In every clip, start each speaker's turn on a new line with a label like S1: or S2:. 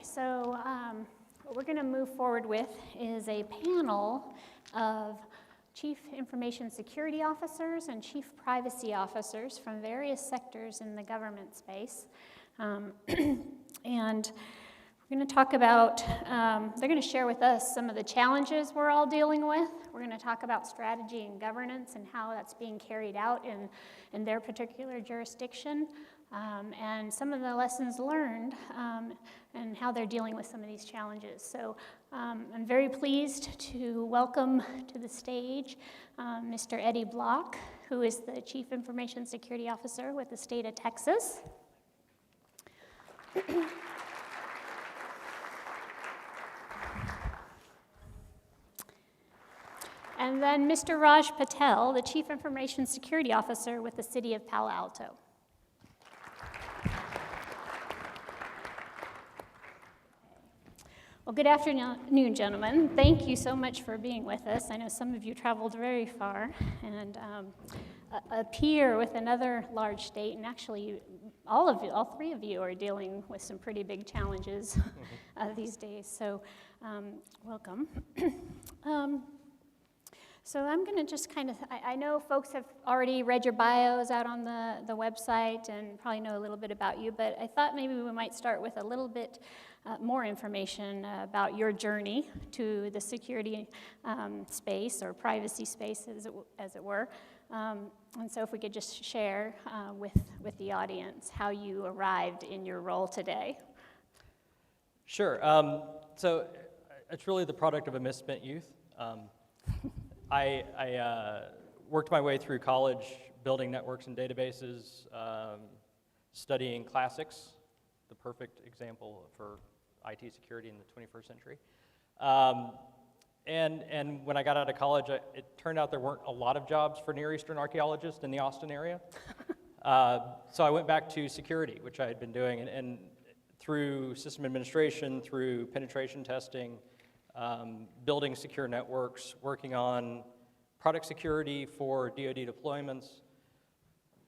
S1: so what we're going to move forward with is a panel of Chief Information Security Officers and Chief Privacy Officers from various sectors in the government space. And we're going to talk about, they're going to share with us some of the challenges we're all dealing with. We're going to talk about strategy and governance and how that's being carried out in their particular jurisdiction, and some of the lessons learned and how they're dealing with some of these challenges. So I'm very pleased to welcome to the stage Mr. Eddie Block, who is the Chief Information Security Officer with the state of Texas. And then Mr. Raj Patel, the Chief Information Security Officer with the City of Palo Alto. Well, good afternoon, gentlemen. Thank you so much for being with us. I know some of you traveled very far, and up here with another large state, and actually all three of you are dealing with some pretty big challenges these days, so welcome. So I'm going to just kind of, I know folks have already read your bios out on the website and probably know a little bit about you, but I thought maybe we might start with a little bit more information about your journey to the security space or privacy space, as it were. And so if we could just share with the audience how you arrived in your role today.
S2: Sure. So it's really the product of a misspent youth. I worked my way through college building networks and databases, studying classics, the perfect example for IT security in the 21st century. And when I got out of college, it turned out there weren't a lot of jobs for Near Eastern archaeologists in the Austin area. So I went back to security, which I had been doing, and through system administration, through penetration testing, building secure networks, working on product security for DoD deployments,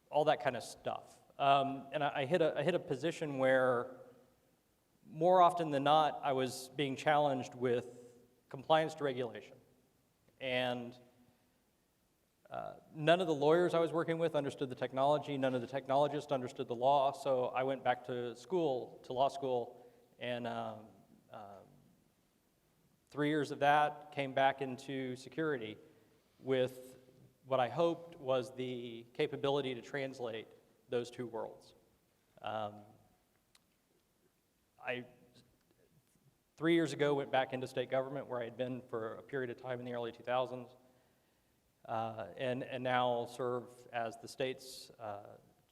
S2: all that kind of stuff. And I hit a position where more often than not, I was being challenged with compliance to regulation. And none of the lawyers I was working with understood the technology, none of the technologists understood the law, so I went back to law school, and 3 years of that, came back into security with what I hoped was the capability to translate those two worlds. 3 years ago, went back into state government where I had been for a period of time in the early 2000s, and now serve as the state's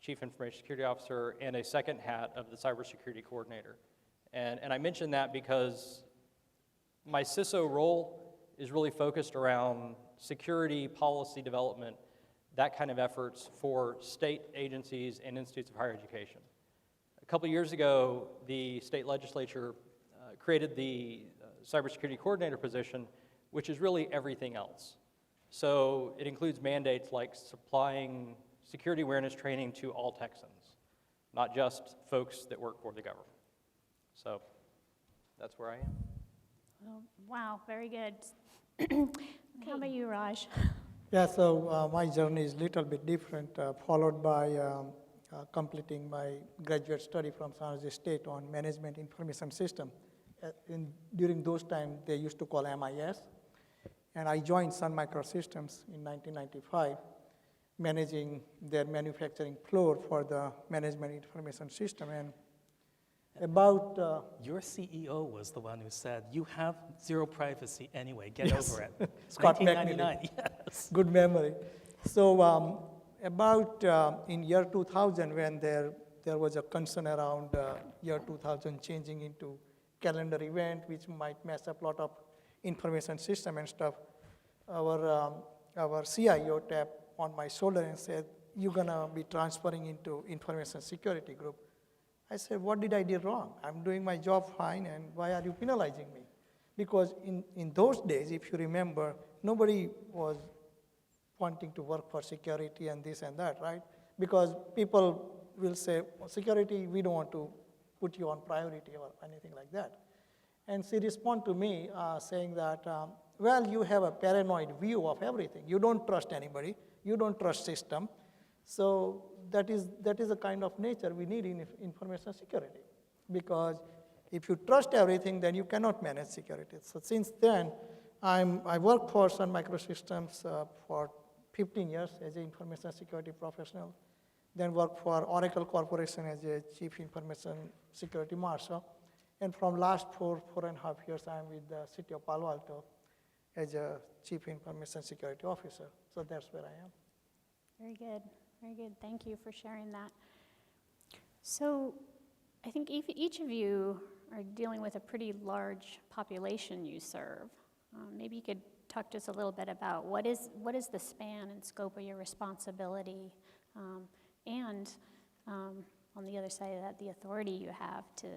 S2: Chief Information Security Officer and a second hat of the Cybersecurity Coordinator. And I mention that because my CISO role is really focused around security, policy development, that kind of efforts for state agencies and institutes of higher education. A couple years ago, the state legislature created the Cybersecurity Coordinator position, which is really everything else. So it includes mandates like supplying security awareness training to all Texans, not just folks that work for the government. So that's where I am.
S1: Oh, wow, very good. How about you, Raj?
S3: Yeah, so my journey is a little bit different, followed by completing my graduate study from San Jose State on Management Information System. During those times, they used to call MIS. And I joined Sun Microsystems in 1995, managing their manufacturing floor for the Management Information System. And about
S4: your CEO was the one who said, "You have zero privacy anyway, get
S3: yes.
S4: over it."
S3: Scott
S4: 1999, yes.
S3: Good memory. So about in year 2000, when there was a concern around year 2000 changing into calendar event, which might mess up a lot of information system and stuff, our CIO tapped on my shoulder and said, "You're gonna be transferring into information security group." I said, "What did I do wrong? I'm doing my job fine, and why are you penalizing me?" Because in those days, if you remember, nobody was wanting to work for security and this and that, right? Because people will say, well, security, we don't want to put you on priority or anything like that. And she responded to me saying that, well, you have a paranoid view of everything. You don't trust anybody. You don't trust system. So that is the kind of nature we need in information security. Because if you trust everything, then you cannot manage security. So since then, I worked for Sun Microsystems for 15 years as an information security professional. Then worked for Oracle Corporation as a Chief Information Security Marshal. And from last 4.5 years, I'm with the City of Palo Alto as a Chief Information Security Officer. So that's where I am.
S1: Very good, very good. Thank you for sharing that. So I think each of you are dealing with a pretty large population you serve. Maybe you could talk to us a little bit about what is the span and scope of your responsibility, and on the other side of that, the authority you have to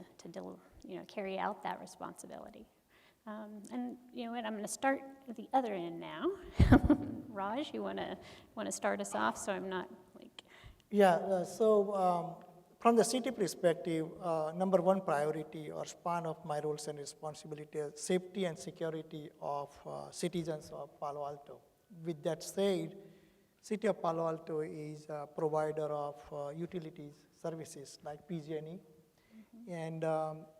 S1: carry out that responsibility. And you know what? I'm going to start at the other end now. Raj, you want to start us off, so I'm not like.
S3: Yeah. So from the city perspective, number one priority or span of my roles and responsibilities is safety and security of citizens of Palo Alto. With that said, City of Palo Alto is a provider of utilities services like PG&E. And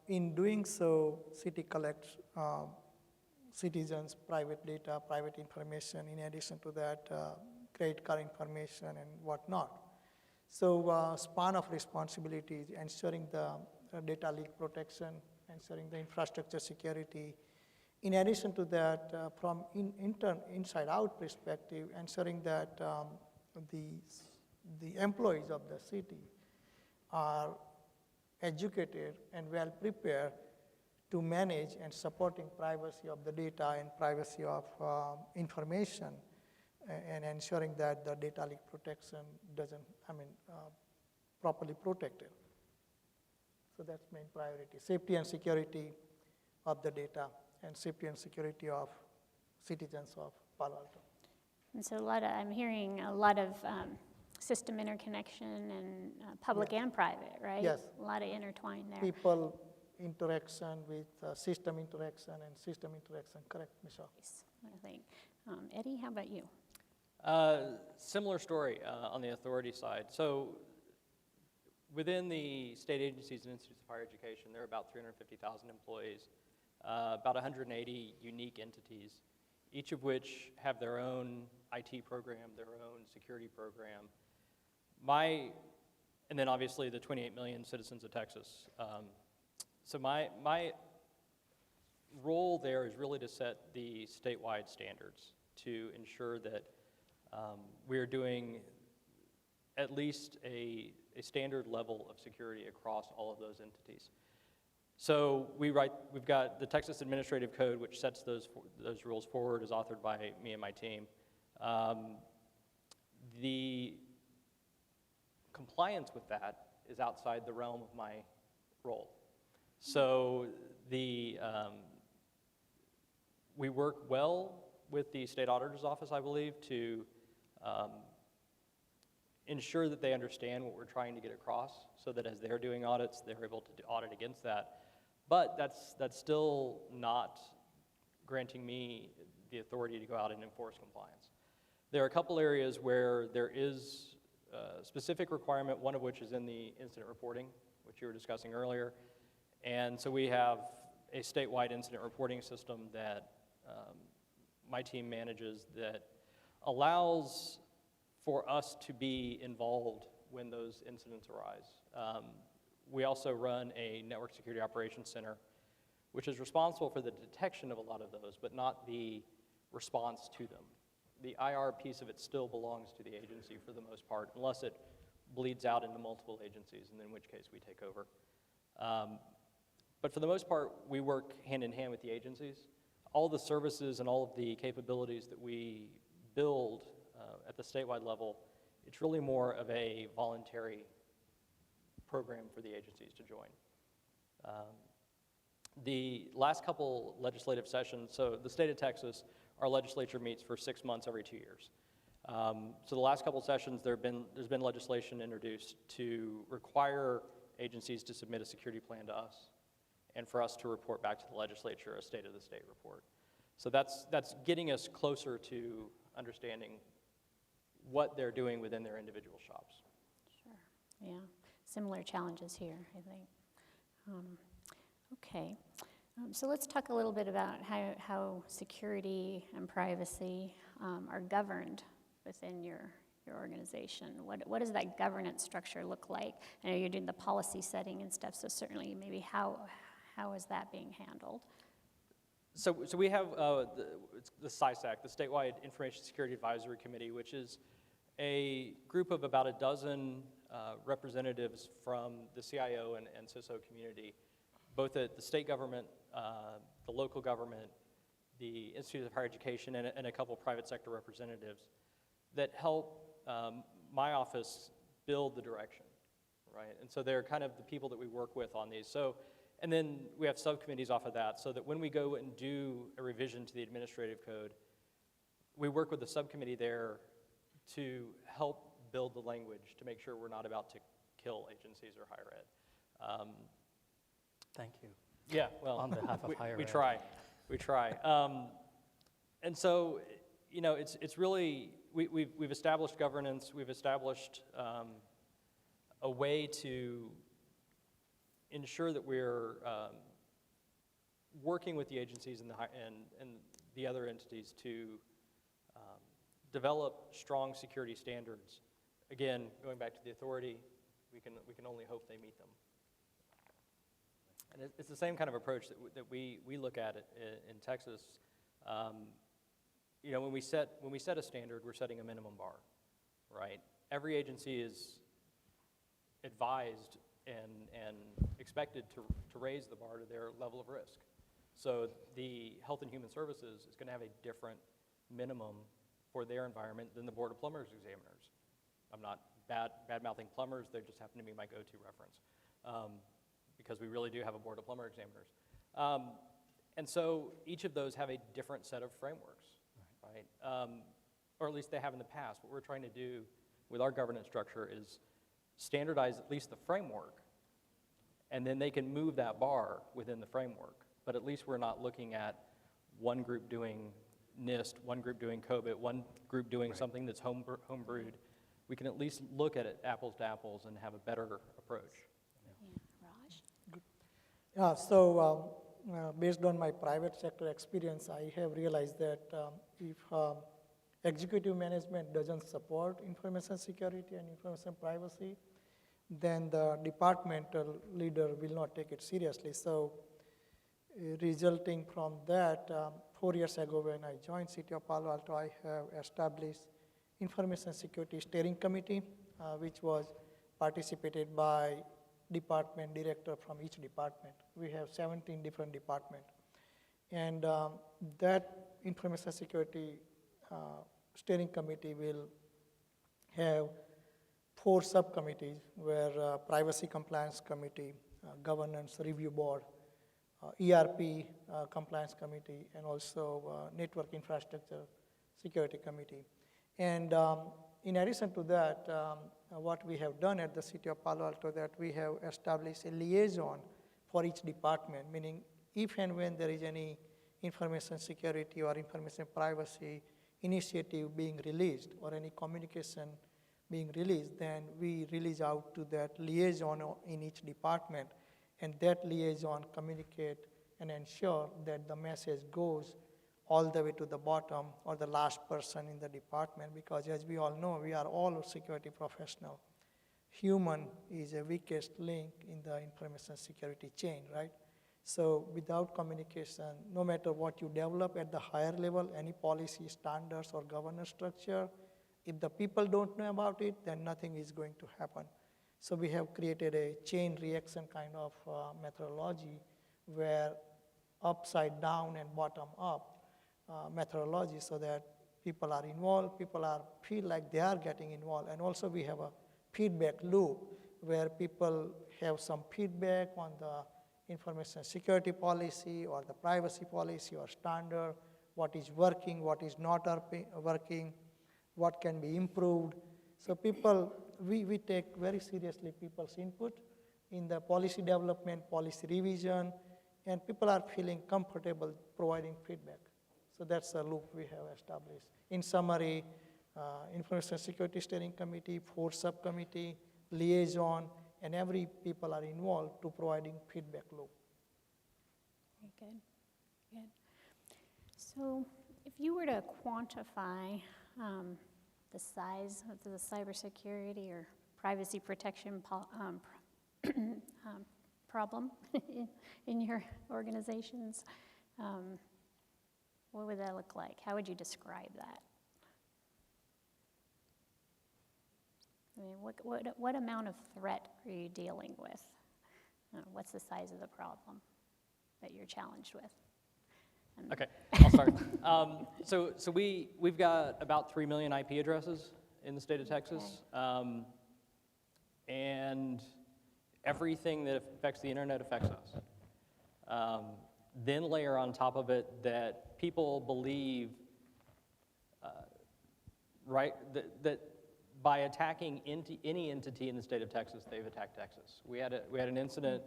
S3: in doing so, city collects citizens' private data, private information. In addition to that, credit card information and whatnot. So span of responsibilities, ensuring the data leak protection, ensuring the infrastructure security. In addition to that, from inside out perspective, ensuring that the employees of the city are educated and well prepared to manage and supporting privacy of the data and privacy of information, and ensuring that the data leak protection properly protected. So that's main priority, safety and security of the data and safety and security of citizens of Palo Alto.
S1: And so I'm hearing a lot of system interconnection and public and private, right?
S3: Yes.
S1: A lot of intertwined there.
S3: People interaction with system interaction and system interaction, correct, Michelle?
S1: Yes, I think. Eddie, how about you?
S2: Similar story on the authority side. So within the state agencies and institutes of higher education, there are about 350,000 employees, about 180 unique entities, each of which have their own IT program, their own security program. And then obviously the 28 million citizens of Texas. So my role there is really to set the statewide standards to ensure that we're doing at least a standard level of security across all of those entities. So we've got the Texas Administrative Code, which sets those rules forward, is authored by me and my team. The compliance with that is outside the realm of my role. So we work well with the state auditor's office, I believe, to ensure that they understand what we're trying to get across, so that as they're doing audits, they're able to audit against that. But that's still not granting me the authority to go out and enforce compliance. There are a couple areas where there is a specific requirement, one of which is in the incident reporting, which you were discussing earlier. And so we have a statewide incident reporting system that my team manages that allows for us to be involved when those incidents arise. We also run a network security operations center, which is responsible for the detection of a lot of those, but not the response to them. The IR piece of it still belongs to the agency for the most part, unless it bleeds out into multiple agencies, and in which case we take over. But for the most part, we work hand in hand with the agencies. All the services and all of the capabilities that we build at the statewide level, it's really more of a voluntary program for the agencies to join. The last couple legislative sessions, so the state of Texas, our legislature meets for 6 months every 2 years. So the last couple sessions, there's been legislation introduced to require agencies to submit a security plan to us, and for us to report back to the legislature a state of the state report. So that's getting us closer to understanding what they're doing within their individual shops.
S1: Sure, yeah. Similar challenges here, I think. Okay, so let's talk a little bit about how security and privacy are governed within your organization. What does that governance structure look like? I know you're doing the policy setting and stuff, so certainly maybe how is that being handled?
S2: So we have the CISAC, the Statewide Information Security Advisory Committee, which is a group of about a dozen representatives from the CIO and CISO community, both at the state government, the local government, the Institute of Higher Education, and a couple private sector representatives that help my office build the direction, right? And so they're kind of the people that we work with on these. So, and then we have subcommittees off of that, so that when we go and do a revision to the administrative code, we work with the subcommittee there to help build the language to make sure we're not about to kill agencies or higher ed.
S4: Thank you.
S2: Yeah, well,
S4: On behalf of higher
S2: we
S4: ed.
S2: try. We try. And so, you know, it's really, we've established governance, we've established a way to ensure that we're working with the agencies and the other entities to develop strong security standards. Again, going back to the authority, we can only hope they meet them. And it's the same kind of approach that we look at it in Texas. You know, when we set a standard, we're setting a minimum bar, right? Every agency is advised and expected to raise the bar to their level of risk. So the Health and Human Services is going to have a different minimum for their environment than the Board of Plumbers examiners. I'm not bad-mouthing plumbers, they just happen to be my go-to reference, because we really do have a Board of Plumber examiners. And so each of those have a different set of frameworks, right? Or at least they have in the past. What we're trying to do with our governance structure is standardize at least the framework, and then they can move that bar within the framework. But at least we're not looking at one group doing NIST, one group doing COBIT, one group doing something that's homebrewed. We can at least look at it apples to apples and have a better approach.
S1: Yeah. Raj?
S3: So based on my private sector experience, I have realized that if executive management doesn't support information security and information privacy, then the departmental leader will not take it seriously. So resulting from that, 4 years ago when I joined City of Palo Alto, I have established Information Security Steering Committee, which was participated by department director from each department. We have 17 different departments. And that Information Security Steering Committee will have 4 subcommittees, where Privacy Compliance Committee, Governance Review Board, ERP Compliance Committee, and also Network Infrastructure Security Committee. And in addition to that, what we have done at the City of Palo Alto, that we have established a liaison for each department, meaning if and when there is any information security or information privacy initiative being released or any communication being released, then we release out to that liaison in each department, and that liaison communicate and ensure that the message goes all the way to the bottom or the last person in the department, because as we all know, we are all security professionals. Human is the weakest link in the information security chain, right? So without communication, no matter what you develop at the higher level, any policy, standards, or governance structure, if the people don't know about it, then nothing is going to happen. So we have created a chain reaction kind of methodology, where upside down and bottom up methodology, so that people are involved, feel like they are getting involved. And also we have a feedback loop where people have some feedback on the information security policy or the privacy policy or standard, what is working, what is not working, what can be improved. So people, we take very seriously people's input in the policy development, policy revision, and people are feeling comfortable providing feedback. So that's a loop we have established. In summary, Information Security Steering Committee, 4 subcommittee, liaison, and every people are involved to providing feedback loop.
S1: Very good, good. So if you were to quantify the size of the cybersecurity or privacy protection problem in your organizations, what would that look like? How would you describe that? I mean, what amount of threat are you dealing with? What's the size of the problem that you're challenged with?
S2: Okay, I'll start. So we've got about 3 million IP addresses in the state of Texas.
S1: Okay.
S2: And everything that affects the internet affects us. Then layer on top of it that people believe, that by attacking any entity in the state of Texas, they've attacked Texas. We had an incident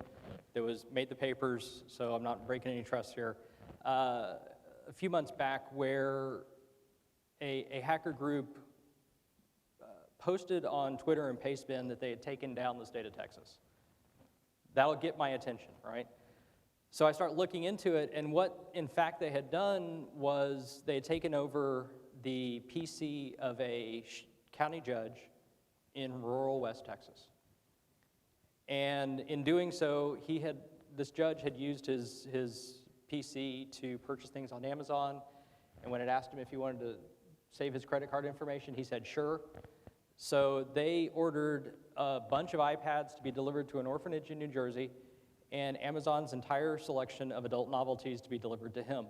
S2: that made the papers, so I'm not breaking any trust here, a few months back where a hacker group posted on Twitter and Pastebin that they had taken down the state of Texas. That'll get my attention, right? So I start looking into it, and what, in fact, they had done was they had taken over the PC of a county judge in rural West Texas. And in doing so, this judge had used his PC to purchase things on Amazon, and when it asked him if he wanted to save his credit card information, he said, sure. So they ordered a bunch of iPads to be delivered to an orphanage in New Jersey, and Amazon's entire selection of adult novelties to be delivered to him.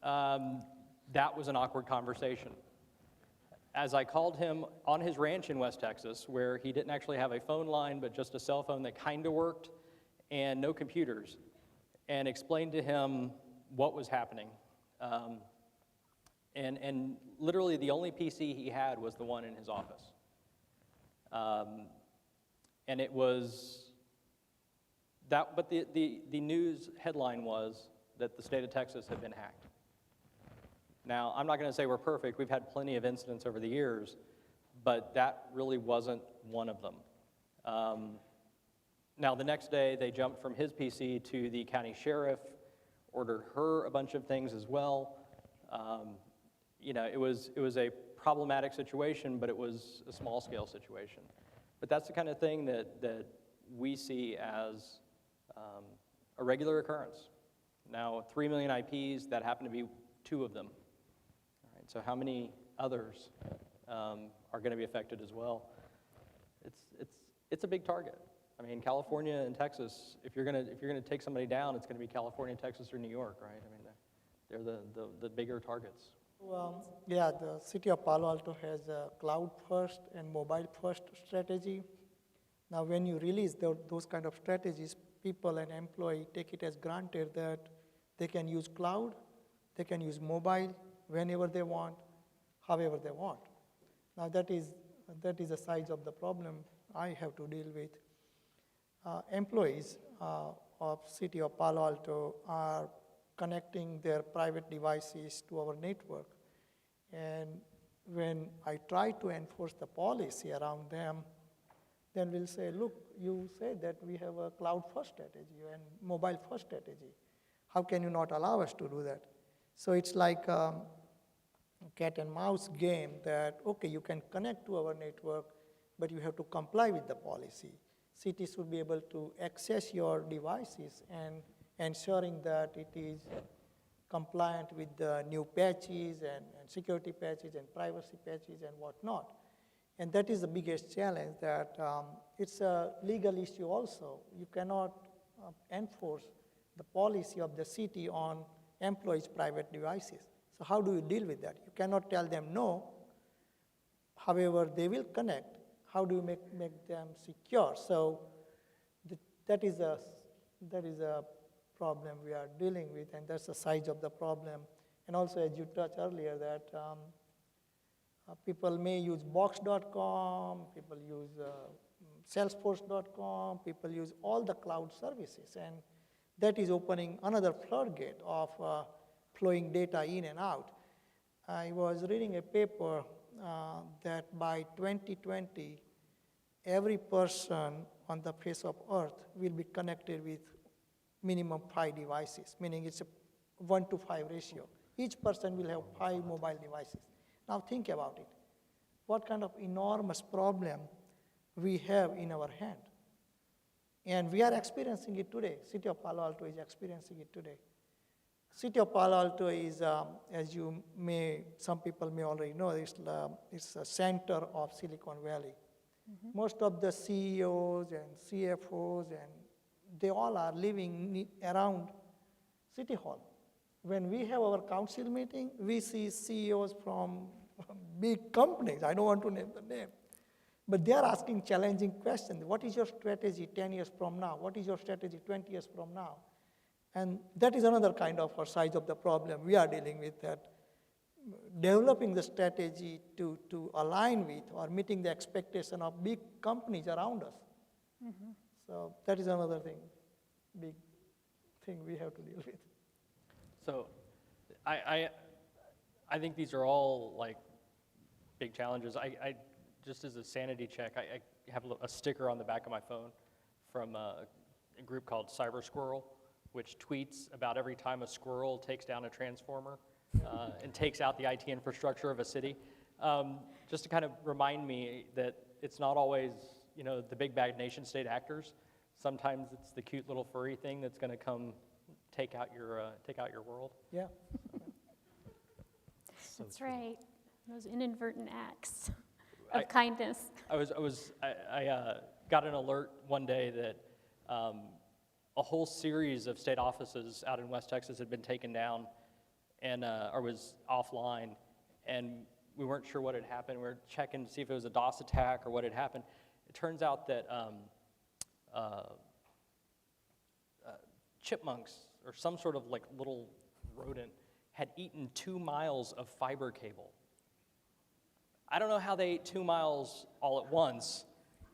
S2: That was an awkward conversation. As I called him on his ranch in West Texas, where he didn't actually have a phone line, but just a cell phone that kind of worked, and no computers, and explained to him what was happening. And literally the only PC he had was the one in his office. And it was that, but the news headline was that the state of Texas had been hacked. Now, I'm not going to say we're perfect. We've had plenty of incidents over the years, but that really wasn't one of them. Now, the next day, they jumped from his PC to the county sheriff, ordered her a bunch of things as well. It was a problematic situation, but it was a small-scale situation. But that's the kind of thing that we see as a regular occurrence. Now, 3 million IPs, that happen to be 2 of them. All right, so how many others are going to be affected as well? It's a big target. I mean, California and Texas, if you're gonna take somebody down, it's going to be California, Texas, or New York, right? I mean, they're the bigger targets.
S3: Yeah, the city of Palo Alto has a cloud-first and mobile-first strategy. Now, when you release those kind of strategies, people and employees take it as granted that they can use cloud, they can use mobile whenever they want, however they want. Now, that is the size of the problem I have to deal with. Employees of city of Palo Alto are connecting their private devices to our network. And when I try to enforce the policy around them, then we'll say, look, you said that we have a cloud-first strategy and mobile-first strategy. How can you not allow us to do that? So it's like a cat and mouse game that, okay, you can connect to our network, but you have to comply with the policy. Cities should be able to access your devices and ensuring that it is compliant with the new patches and security patches and privacy patches and whatnot. And that is the biggest challenge, that it's a legal issue also. You cannot enforce the policy of the city on employees' private devices. So how do you deal with that? You cannot tell them no. However, they will connect. How do you make them secure? So that is a problem we are dealing with, and that's the size of the problem. And also, as you touched earlier, that people may use box.com, people use Salesforce.com, people use all the cloud services, and that is opening another floodgate of flowing data in and out. I was reading a paper that by 2020, every person on the face of Earth will be connected with minimum 5 devices, meaning it's a 1-to-5 ratio. Each person will have 5 mobile devices. Now think about it. What kind of enormous problem we have in our hand. And we are experiencing it today. City of Palo Alto is experiencing it today. City of Palo Alto is, as some people may already know, it's a center of Silicon Valley. Mm-hmm. Most of the CEOs and CFOs, and they all are living around City Hall. When we have our council meeting, we see CEOs from big companies. I don't want to name the name. But they are asking challenging questions. What is your strategy 10 years from now? What is your strategy 20 years from now? And that is another kind of size of the problem we are dealing with, that developing the strategy to align with or meeting the expectation of big companies around us. Mm-hmm. So that is another thing, big thing we have to deal with.
S2: So I think these are all like big challenges. I just as a sanity check, I have a sticker on the back of my phone from a group called Cyber Squirrel, which tweets about every time a squirrel takes down a transformer and takes out the IT infrastructure of a city, just to kind of remind me that it's not always, the big bad nation state actors. Sometimes it's the cute little furry thing that's going to come take out your world.
S3: Yeah.
S1: That's right. Those inadvertent acts of kindness.
S2: I got an alert one day that a whole series of state offices out in West Texas had been taken down and or was offline, and we weren't sure what had happened. We were checking to see if it was a DOS attack or what had happened. It turns out that chipmunks or some sort of like little rodent had eaten 2 miles of fiber cable. I don't know how they ate 2 miles all at once,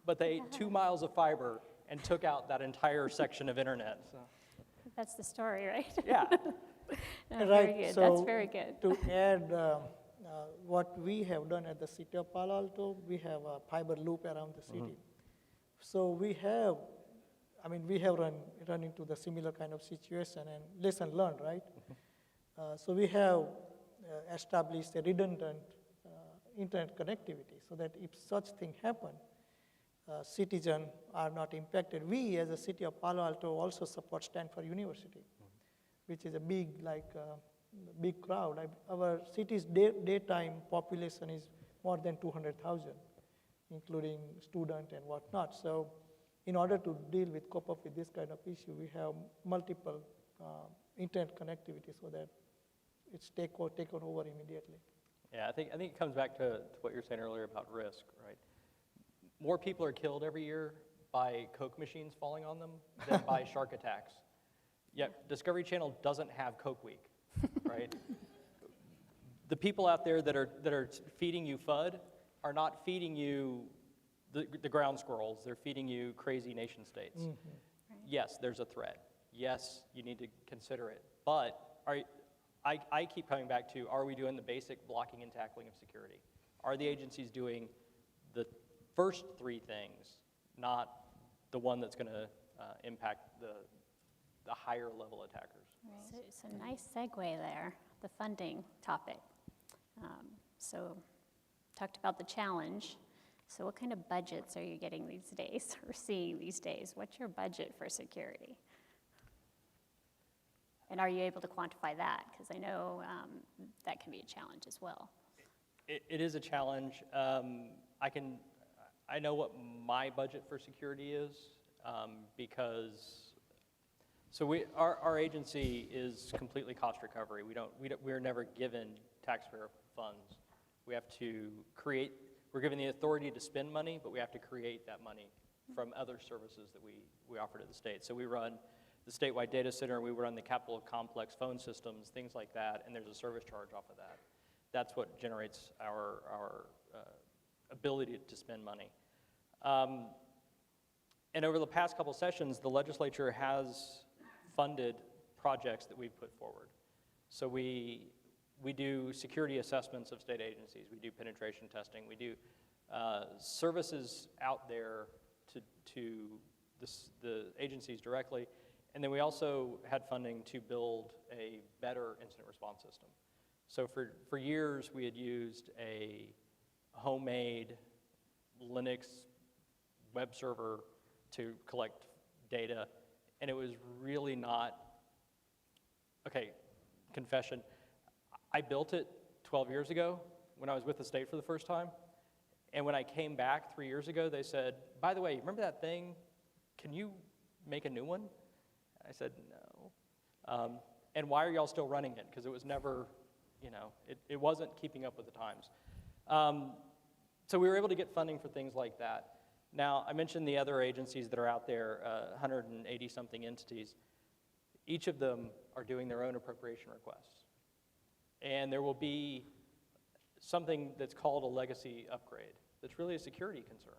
S2: but they ate 2 miles of fiber and took out that entire section of internet. So.
S1: That's the story, right?
S2: Yeah.
S1: No,
S3: right.
S1: Very good.
S3: So
S1: that's very good.
S3: To add what we have done at the City of Palo Alto, we have a fiber loop around the city. Mm-hmm. So we have run into the similar kind of situation and lesson learned, right? Mm-hmm. So we have established a redundant internet connectivity so that if such thing happen, citizens are not impacted. We, as a City of Palo Alto, also support Stanford University, which is a big crowd. Our city's daytime population is more than 200,000, including students and whatnot. So in order to cope up with this kind of issue, we have multiple internet connectivity so that it's taken over immediately.
S2: Yeah, I think it comes back to what you were saying earlier about risk, right? More people are killed every year by Coke machines falling on them than by shark attacks. Yet Discovery Channel doesn't have Coke Week, right? The people out there that are feeding you FUD are not feeding you the ground squirrels. They're feeding you crazy nation states. Mm-hmm. Right. Yes, there's a threat. Yes, you need to consider it. But I keep coming back to, are we doing the basic blocking and tackling of security? Are the agencies doing the first 3 things, not the one that's going to impact the higher level attackers?
S1: Right. So nice segue there, the funding topic. So talked about the challenge. So what kind of budgets are you getting these days or seeing these days? What's your budget for security? And are you able to quantify that? Because I know that can be a challenge as well.
S2: It is a challenge. I know what my budget for security is because our agency is completely cost recovery. We're never given taxpayer funds. We have to we're given the authority to spend money, but we have to create that money from other services that we offer to the state. So we run the statewide data center, we run the Capitol Complex phone systems, things like that, and there's a service charge off of that. That's what generates our ability to spend money. And over the past couple sessions, the legislature has funded projects that we've put forward. So we do security assessments of state agencies, we do penetration testing, we do services out there to the agencies directly, and then we also had funding to build a better incident response system. So for years, we had used a homemade Linux web server to collect data, and it was really not, okay, confession, I built it 12 years ago when I was with the state for the first time, and when I came back 3 years ago, they said, by the way, remember that thing? Can you make a new one? I said, no. And why are y'all still running it? Because it was never, it wasn't keeping up with the times. So we were able to get funding for things like that. Now, I mentioned the other agencies that are out there, 180-something entities. Each of them are doing their own appropriation requests. And there will be something that's called a legacy upgrade that's really a security concern,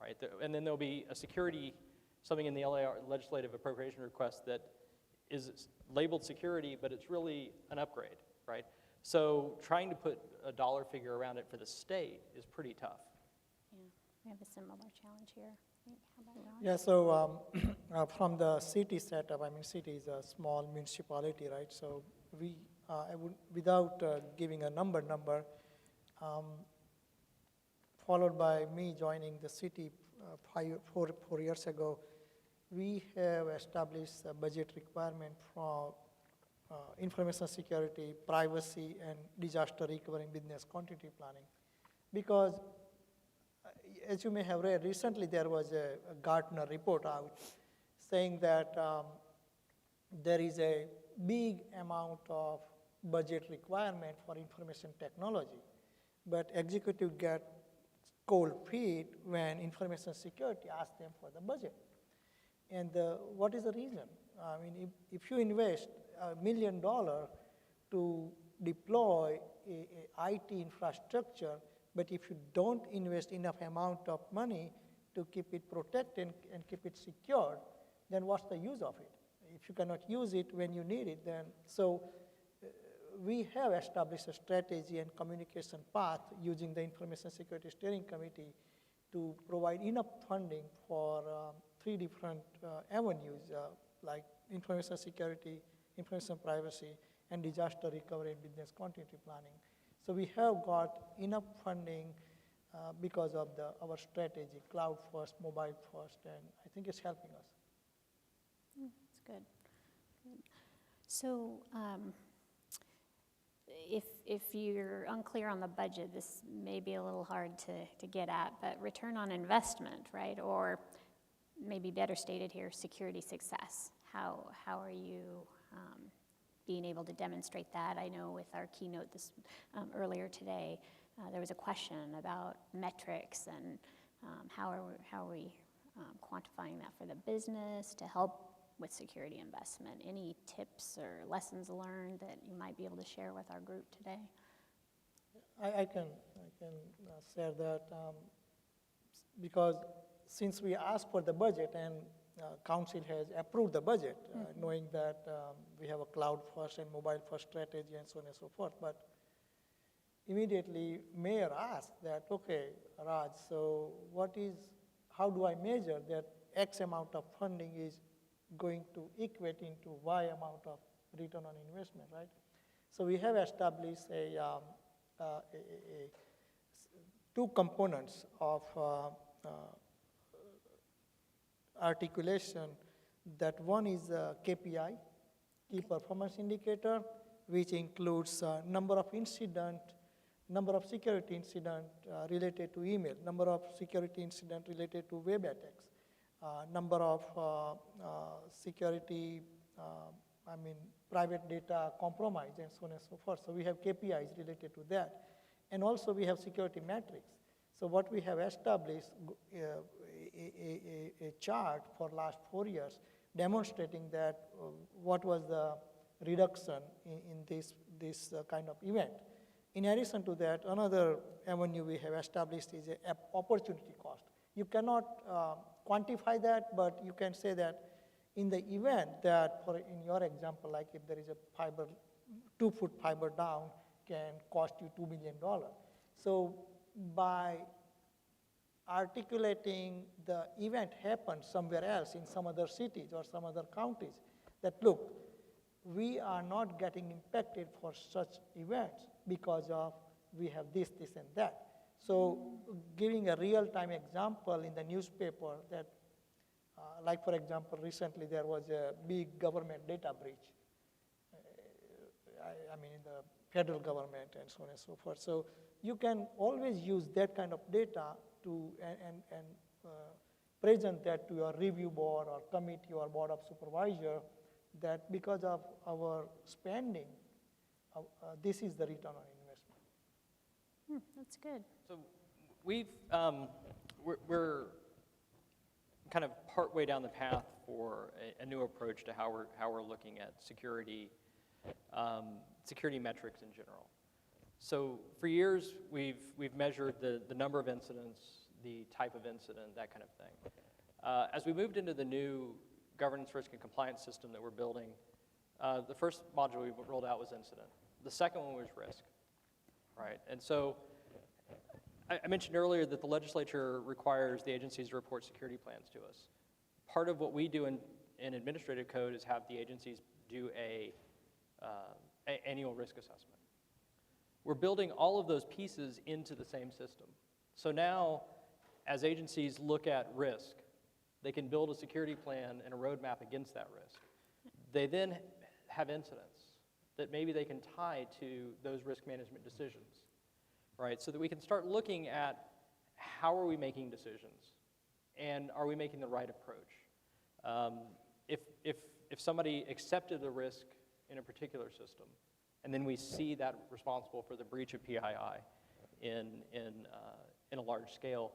S2: right? And then there'll be a security, something in the LAR legislative appropriation request that is labeled security, but it's really an upgrade, right? So trying to put a dollar figure around it for the state is pretty tough.
S1: Yeah, we have a similar challenge here. How about Ron?
S3: Yeah, so from the city setup, I mean, city is a small municipality, right? So we, I would, without giving a number, followed by me joining the city 4 years ago, we have established a budget requirement for information security, privacy, and disaster recovery and business continuity planning. Because as you may have read, recently there was a Gartner report out saying that there is a big amount of budget requirement for information technology, but executives get cold feet when information security asks them for the budget. And what is the reason? I mean, if you invest $1 million to deploy a IT infrastructure, but if you don't invest enough amount of money to keep it protected and keep it secured, then what's the use of it? If you cannot use it when you need it, then so we have established a strategy and communication path using the Information Security Steering Committee to provide enough funding for 3 different avenues, like information security, information privacy, and disaster recovery and business continuity planning. So we have got enough funding because of our strategy, cloud first, mobile first, and I think it's helping us.
S1: That's good. So if you're unclear on the budget, this may be a little hard to get at, but return on investment, right? Or maybe better stated here, security success. How are you being able to demonstrate that? I know with our keynote earlier today, there was a question about metrics and how are we quantifying that for the business to help with security investment. Any tips or lessons learned that you might be able to share with our group today?
S3: I can share that because since we asked for the budget and Council has approved the budget, knowing that we have a cloud first and mobile first strategy and so on and so forth, but immediately Mayor asked that, okay, Raj, so how do I measure that X amount of funding is going to equate into Y amount of return on investment, right? So we have established two components of articulation. That one is KPI, key performance indicator, which includes number of security incident related to email, number of security incident related to web attacks, number of security, private data compromise, and so on and so forth. So we have KPIs related to that. And also we have security metrics. So what we have established, a chart for last 4 years demonstrating that what was the reduction in this kind of event. In addition to that, another avenue we have established is opportunity cost. You cannot quantify that, but you can say that in the event that, in your example, like if there is a fiber, 2-foot fiber down can cost you $2 million. So by articulating the event happened somewhere else in some other cities or some other counties, that look, we are not getting impacted for such events because of we have this, this, and that. So giving a real-time example in the newspaper that, like for example, recently there was a big government data breach. I mean, in the federal government and so on and so forth. So you can always use that kind of data to and present that to your review board or committee or board of supervisor that because of our spending, this is the return on investment.
S1: That's good.
S2: So we've, we're kind of partway down the path for a new approach to how we're looking at security, security metrics in general. So for years, we've measured the number of incidents, the type of incident, that kind of thing. As we moved into the new governance, risk, and compliance system that we're building, the first module we rolled out was incident. The second one was risk, right? And so I mentioned earlier that the legislature requires the agencies to report security plans to us. Part of what we do in administrative code is have the agencies do a annual risk assessment. We're building all of those pieces into the same system. So now, as agencies look at risk, they can build a security plan and a roadmap against that risk. They then have incidents that maybe they can tie to those risk management decisions, right? So that we can start looking at how are we making decisions and are we making the right approach? If somebody accepted the risk in a particular system, and then we see that responsible for the breach of PII in a large scale,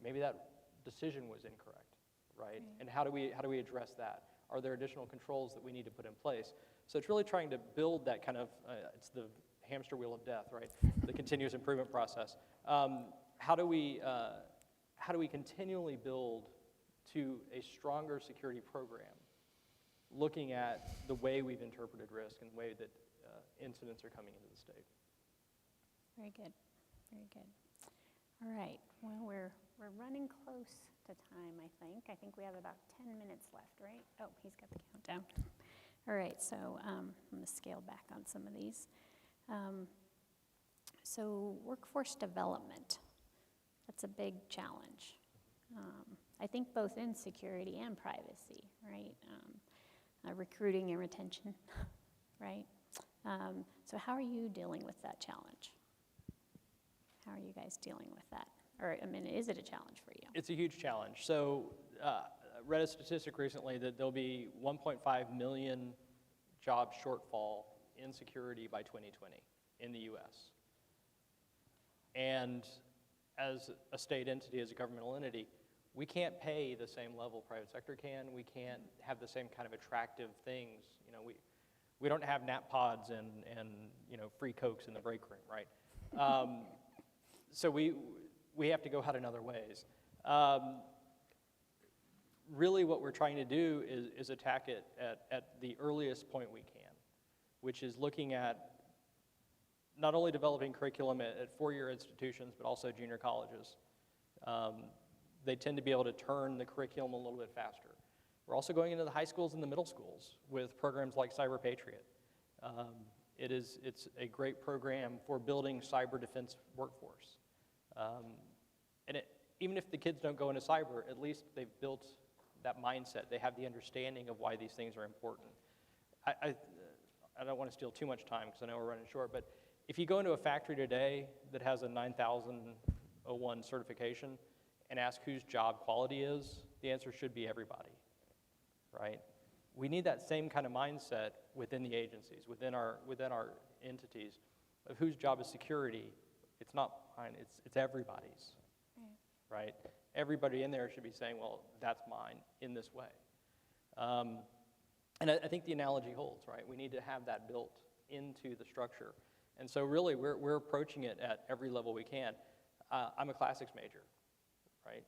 S2: maybe that decision was incorrect, right? And how do we address that? Are there additional controls that we need to put in place? So it's really trying to build that kind of, it's the hamster wheel of death, right? The continuous improvement process. How do we continually build to a stronger security program, looking at the way we've interpreted risk and the way that incidents are coming into the state?
S1: Very good. Very good. All right. Well, we're running close to time, I think. I think we have about 10 minutes left, right? Oh, he's got the countdown. All right. So I'm going to scale back on some of these. So workforce development, that's a big challenge. I think both in security and privacy, right? Recruiting and retention, right? So how are you dealing with that challenge? How are you guys dealing with that? Or, I mean, is it a challenge for you?
S2: It's a huge challenge. So I read a statistic recently that there'll be 1.5 million job shortfall in security by 2020 in the US. And as a state entity, as a governmental entity, we can't pay the same level private sector can. We can't have the same kind of attractive things. You know, we don't have nap pods and you know, free Cokes in the break room, right? So we have to go out in other ways. Really what we're trying to do is attack it at the earliest point we can, which is looking at not only developing curriculum at four-year institutions, but also junior colleges. They tend to be able to turn the curriculum a little bit faster. We're also going into the high schools and the middle schools with programs like Cyber Patriot. It's a great program for building cyber defense workforce. Even if the kids don't go into cyber, at least they've built that mindset. They have the understanding of why these things are important. I don't want to steal too much time because I know we're running short, but if you go into a factory today that has a 9001 certification and ask whose job quality is, the answer should be everybody, right? We need that same kind of mindset within the agencies, within our entities, of whose job is security. It's not mine, it's everybody's, right? Everybody in there should be saying, well, that's mine in this way. And I think the analogy holds, right? We need to have that built into the structure. And so really, we're approaching it at every level we can. I'm a classics major, right?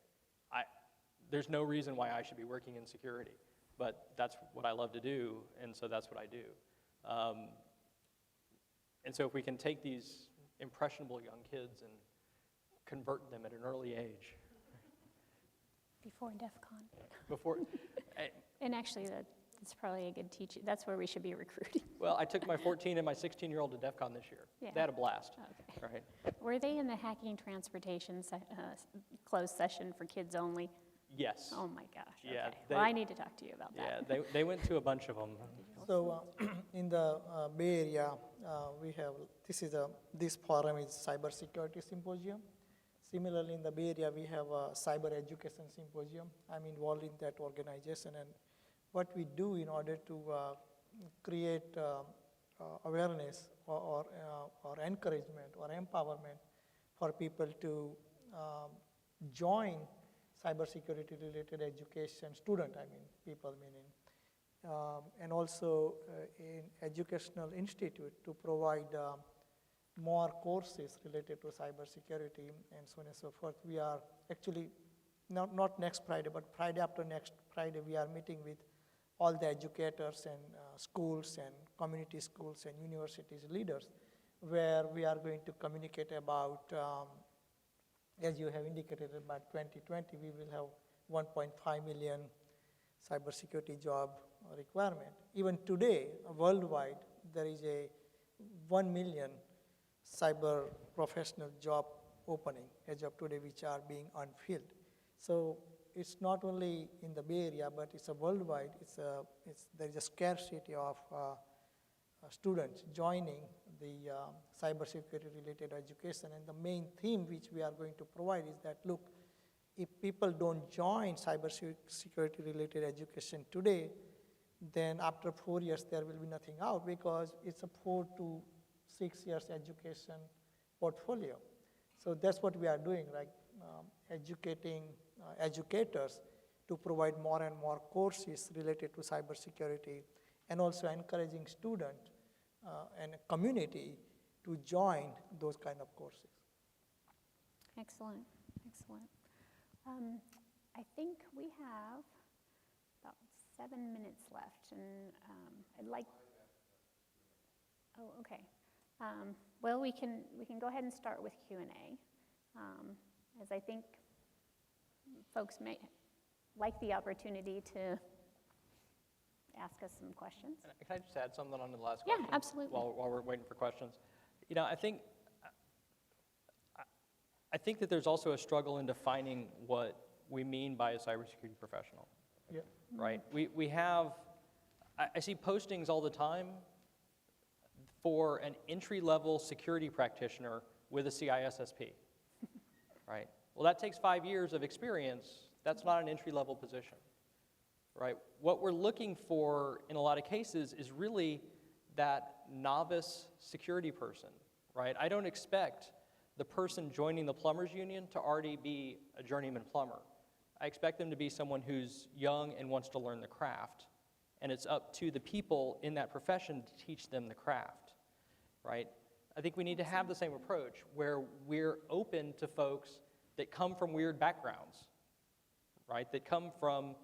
S2: there's no reason why I should be working in security, but that's what I love to do, and so that's what I do. And so if we can take these impressionable young kids and convert them at an early age.
S1: Before DEF CON.
S2: Before,
S1: And actually, that's probably a good teaching. That's where we should be recruiting.
S2: well, I took my 14 and my 16-year-old to DEF CON this year.
S1: Yeah.
S2: They had a blast,
S1: Okay.
S2: right?
S1: Were they in the hacking transportation closed session for kids only?
S2: Yes.
S1: Oh my gosh.
S2: Yeah,
S1: Okay.
S2: they-
S1: Well, I need to talk to you about
S2: Yeah,
S1: that.
S2: they went to a bunch of them.
S3: So in the Bay Area, we have, this forum is Cyber Security Symposium. Similarly, in the Bay Area, we have a Cyber Education Symposium. I'm involved in that organization, and what we do in order to create awareness or encouragement or empowerment for people to join cybersecurity related education, people meaning, and also in educational institute to provide more courses related to cybersecurity and so on and so forth. We are actually, not next Friday, but Friday after next Friday, we are meeting with all the educators and schools and community schools and universities leaders, where we are going to communicate about, as you have indicated, by 2020, we will have 1.5 million cybersecurity job requirement. Even today, worldwide, there is a 1 million cyber professional job opening as of today, which are being unfilled. So it's not only in the Bay Area, but it's a worldwide. There is a scarcity of students joining the cybersecurity related education. And the main theme which we are going to provide is that, look, if people don't join cybersecurity related education today, then after 4 years there will be nothing out, because it's a 4 to 6 years education portfolio. So that's what we are doing, like educating educators to provide more and more courses related to cybersecurity, and also encouraging students and community to join those kind of courses.
S1: Excellent, excellent. I think we have about 7 minutes left, and I'd like. Oh, okay. Well, we can go ahead and start with Q&A, as I think folks may like the opportunity to ask us some questions.
S2: Can I just add something on to the last
S1: Yeah,
S2: question?
S1: absolutely.
S2: While we're waiting for questions. You know, I think that there's also a struggle in defining what we mean by a cybersecurity professional.
S3: Yeah.
S2: Right? We have, I see postings all the time for an entry-level security practitioner with a CISSP, right? Well, that takes 5 years of experience. That's not an entry-level position, right? What we're looking for in a lot of cases is really that novice security person, right? I don't expect the person joining the plumbers union to already be a journeyman plumber. I expect them to be someone who's young and wants to learn the craft, and it's up to the people in that profession to teach them the craft, right? I think we need to have the same approach where we're open to folks that come from weird backgrounds, right? That come from,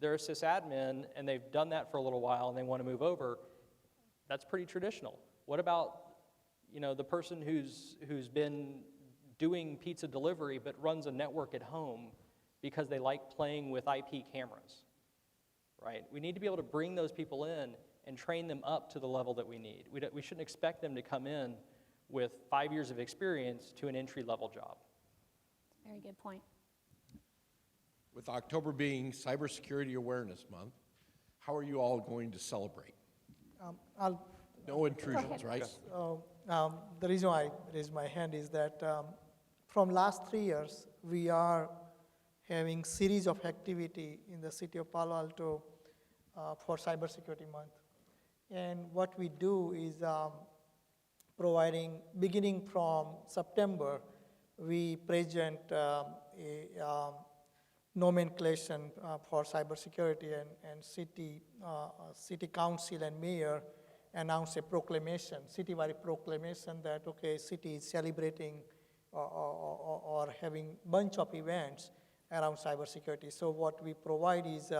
S2: they're a sysadmin and they've done that for a little while and they want to move over. That's pretty traditional. What about, you know, the person who's been doing pizza delivery but runs a network at home because they like playing with IP cameras, right? We need to be able to bring those people in and train them up to the level that we need. We shouldn't expect them to come in with 5 years of experience to an entry-level job.
S1: Very good point.
S5: With October being Cybersecurity Awareness Month, how are you all going to celebrate? No intrusions, right?
S3: The reason why I raised my hand is that from last 3 years, we are having series of activity in the city of Palo Alto for Cybersecurity Month. And what we do is providing, beginning from September, we present a nomenclature for cybersecurity, and city council and mayor announce a proclamation, citywide proclamation that, okay, city is celebrating or having bunch of events around cybersecurity. So what we provide is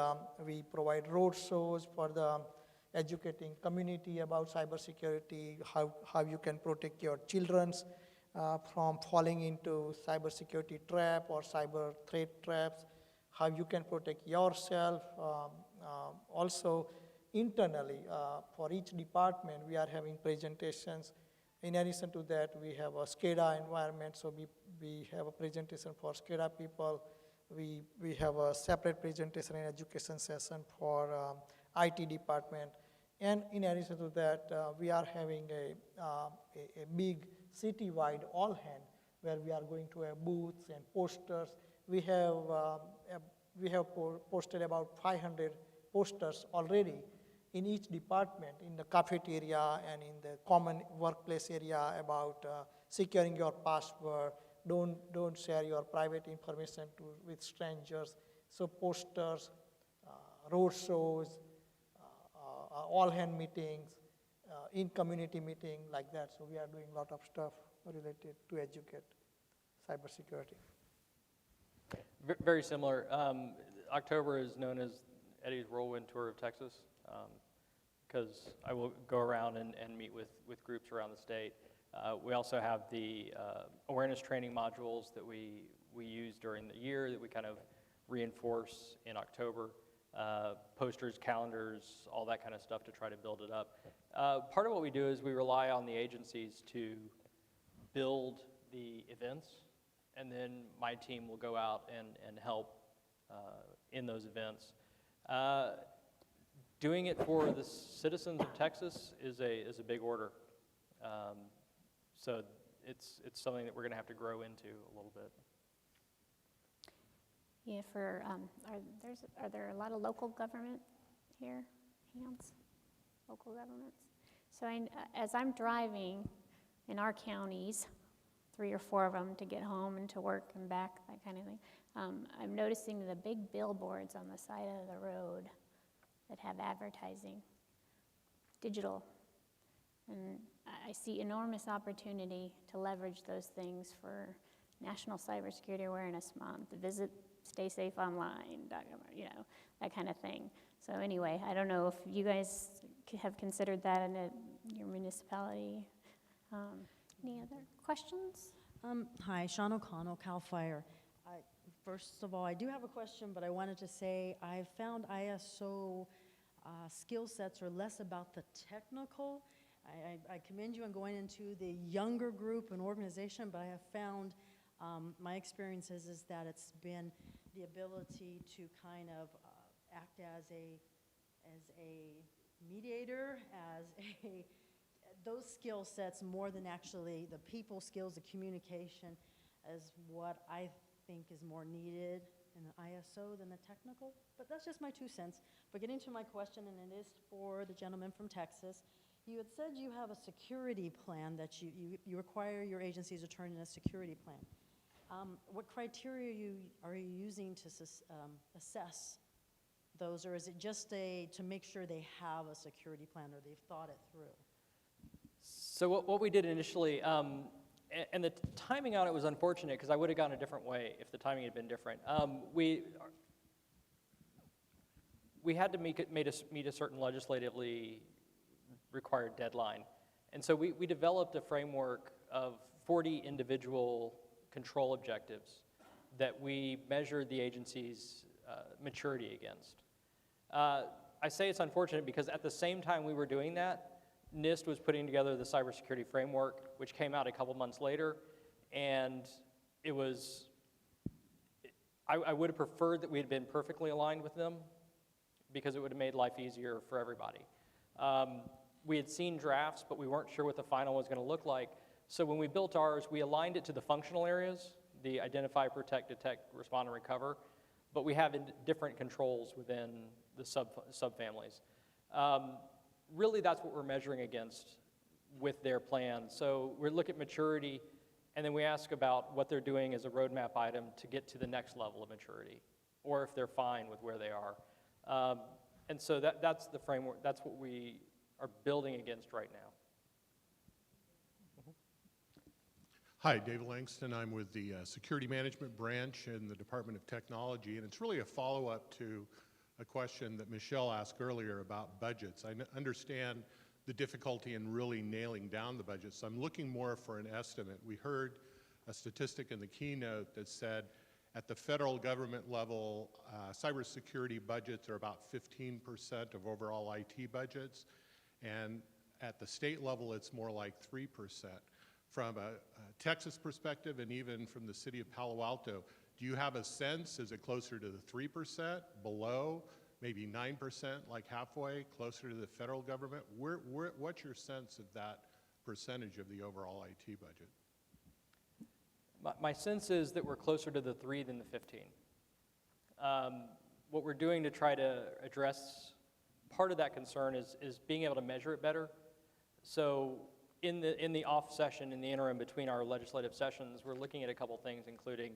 S3: we provide road shows for the educating community about cybersecurity, how you can protect your children from falling into cybersecurity trap or cyber threat traps, how you can protect yourself. Also, internally, for each department, we are having presentations. In addition to that, we have a SCADA environment, so we have a presentation for SCADA people. We have a separate presentation and education session for IT department. And in addition to that, we are having a big citywide all hand where we are going to have booths and posters. We have posted about 500 posters already in each department, in the cafeteria and in the common workplace area about securing your password. Don't share your private information with strangers. So posters, road shows, all-hand meetings, in-community meeting, like that. So we are doing a lot of stuff related to educate cybersecurity.
S2: Very similar. October is known as Eddie's Whirlwind Tour of Texas, because I will go around and meet with groups around the state. We also have the awareness training modules that we use during the year that we kind of reinforce in October. Posters, calendars, all that kind of stuff to try to build it up. Part of what we do is we rely on the agencies to build the events, and then my team will go out and help in those events. Doing it for the citizens of Texas is a big order. So it's something that we're going to have to grow into a little bit.
S1: Yeah, are there a lot of local government here, hands? Local governments? So as I'm driving in our counties, 3 or 4 of them to get home and to work and back, that kind of thing, I'm noticing the big billboards on the side of the road that have advertising, digital. And I see enormous opportunity to leverage those things for National Cybersecurity Awareness Month, visit Stay Safe Online, that kind of thing. So anyway, I don't know if you guys have considered that in your municipality. Any other questions?
S6: Hi, Sean O'Connell, CAL FIRE. First of all, I do have a question, but I wanted to say I found ISO skill sets are less about the technical. I commend you on going into the younger group and organization, but I have found my experience is that it's been the ability to kind of act as a mediator, those skill sets more than actually the people skills, the communication, is what I think is more needed in the ISO than the technical. But that's just my 2 cents. But getting to my question, and it is for the gentleman from Texas, you had said you have a security plan that you require your agencies to turn in a security plan. What criteria are you using to assess those, or is it just to make sure they have a security plan or they've thought it through?
S2: So what we did initially, and the timing on it was unfortunate because I would have gone a different way if the timing had been different. We had to meet a certain legislatively required deadline. And so we developed a framework of 40 individual control objectives that we measured the agency's maturity against. I say it's unfortunate because at the same time we were doing that, NIST was putting together the cybersecurity framework, which came out a couple months later, and it was, I would have preferred that we had been perfectly aligned with them because it would have made life easier for everybody. We had seen drafts, but we weren't sure what the final was going to look like. So when we built ours, we aligned it to the functional areas, the identify, protect, detect, respond, and recover, but we have different controls within the subfamilies. Really, that's what we're measuring against with their plan. So we look at maturity, and then we ask about what they're doing as a roadmap item to get to the next level of maturity, or if they're fine with where they are. And so that's the framework. That's what we are building against right now.
S7: Hi, Dave Langston. I'm with the Security Management Branch in the Department of Technology, and it's really a follow-up to a question that Michelle asked earlier about budgets. I understand the difficulty in really nailing down the budget, so I'm looking more for an estimate. We heard a statistic in the keynote that said at the federal government level, cybersecurity budgets are about 15% of overall IT budgets, and at the state level, it's more like 3%. From a Texas perspective, and even from the city of Palo Alto, do you have a sense? Is it closer to the 3%, below, maybe 9%, like halfway, closer to the federal government? What's your sense of that percentage of the overall IT budget?
S2: My sense is that we're closer to the 3 than the 15. What we're doing to try to address part of that concern is being able to measure it better. So in the off session, in the interim between our legislative sessions, we're looking at a couple things, including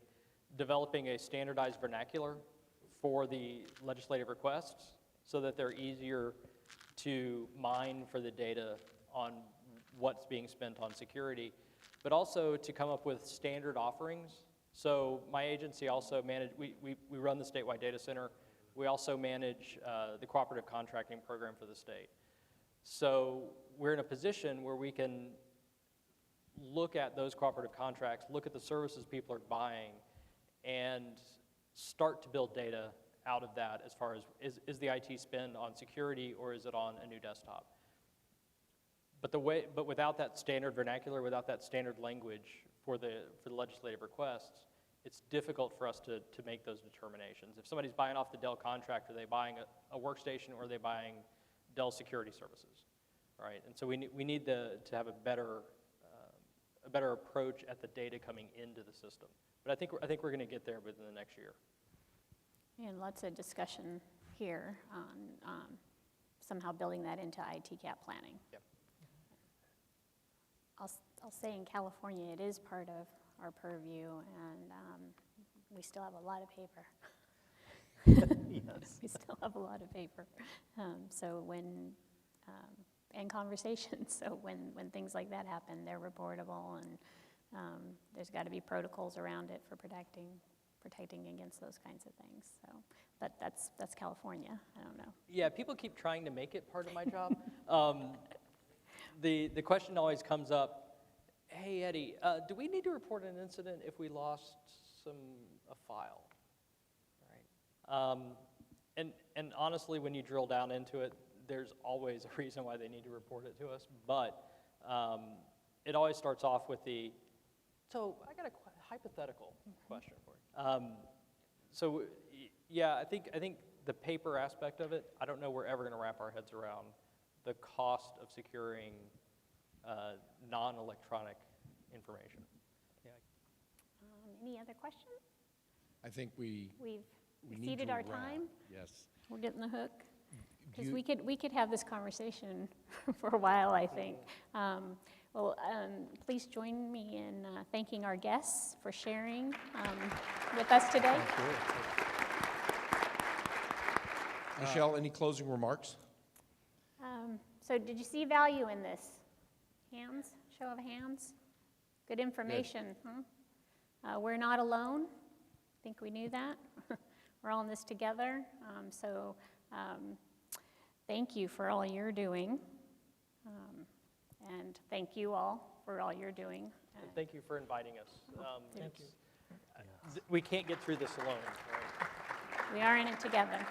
S2: developing a standardized vernacular for the legislative requests so that they're easier to mine for the data on what's being spent on security, but also to come up with standard offerings. So my agency also we run the statewide data center. We also manage the cooperative contracting program for the state. So we're in a position where we can look at those cooperative contracts, look at the services people are buying, and start to build data out of that as far as is the IT spend on security or is it on a new desktop? But without that standard vernacular, without that standard language for the legislative requests, it's difficult for us to make those determinations. If somebody's buying off the Dell contract, are they buying a workstation or are they buying Dell security services, right? And so we need to have a better approach at the data coming into the system. But I think we're going to get there within the next year.
S1: And lots of discussion here on somehow building that into IT cap planning.
S2: Yep.
S1: I'll say in California it is part of our purview, and we still have a lot of paper.
S4: Yes.
S1: We still have a lot of paper. And conversations, so when things like that happen, they're reportable, and there's got to be protocols around it for protecting against those kinds of things. So, but that's California. I don't know.
S2: Yeah, people keep trying to make it part of my job. The question always comes up, hey, Eddie, do we need to report an incident if we lost a file? Right? And honestly, when you drill down into it, there's always a reason why they need to report it to us, but it always starts off with so I got a hypothetical question for you. So yeah, I think the paper aspect of it, I don't know we're ever going to wrap our heads around the cost of securing non-electronic information. Yeah.
S1: Any other questions?
S5: I think we've
S1: We've
S5: need
S1: exceeded
S5: to
S1: our
S5: wrap.
S1: time.
S5: Yes.
S1: We're getting the hook. Because
S5: you-
S1: we could have this conversation for a while, I think. Please join me in thanking our guests for sharing with us today.
S5: Michelle, any closing remarks?
S1: So did you see value in this? Hands? Show of hands? Good information, huh? We're not alone. I think we knew that. We're all in this together. Thank you for all you're doing. And thank you all for all you're doing.
S2: And thank you for inviting us.
S1: Thank
S2: We can't get through this alone. Right?
S1: We are in it together.